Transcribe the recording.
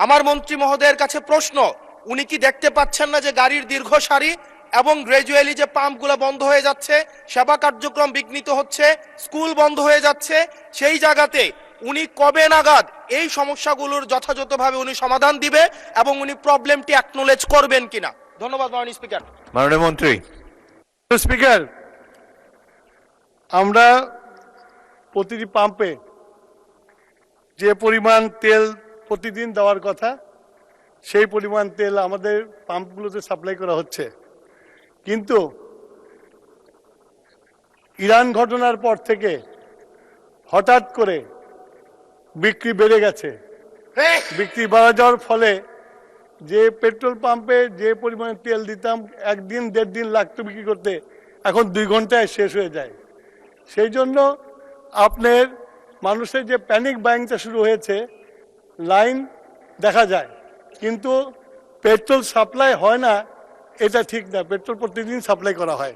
আমার মন্ত্রী মহোদয়ের কাছে প্রশ্ন, উনি কি দেখতে পাচ্ছেন না যে গাড়ির দীর্ঘ সারি এবং গ্র্যাজুয়ালি যে পাম্পগুলো বন্ধ হয়ে যাচ্ছে, সেবা কার্যক্রম বিঘ্নিত হচ্ছে, স্কুল বন্ধ হয়ে যাচ্ছে? সেই জায়গাতে উনি কবে নাগাদ এই সমস্যাগুলোর যথাযথভাবে উনি সমাধান দিবে এবং উনি প্রবলেমটি অ্যাকনোলেজ করবেন কিনা? ধন্যবাদ মাননীয় স্পিকার। মাননীয় মন্ত্রী। স্পিকার, আমরা প্রতিটি পাম্পে যে পরিমাণ তেল প্রতিদিন দেওয়ার কথা সেই পরিমাণ তেল আমাদের পাম্পগুলোতে সাপ্লাই করা হচ্ছে, কিন্তু ইরান ঘটনার পর থেকে হঠাৎ করে বিক্রি বেড়ে গেছে। বিক্রি বাড়া যাওয়ার ফলে যে পেট্রোল পাম্পে যে পরিমাণে তেল দিতাম একদিন দেড় দিন লাগতো বিক্রি করতে, এখন 2 ঘন্টায় শেষ হয়ে যায়। সেই জন্য আপনার মানুষের যে প্যানিক বাইংটা শুরু হয়েছে, লাইন দেখা যায় কিন্তু পেট্রোল সাপ্লাই হয় না, এটা ঠিক না। পেট্রোল প্রতিদিন সাপ্লাই করা হয়।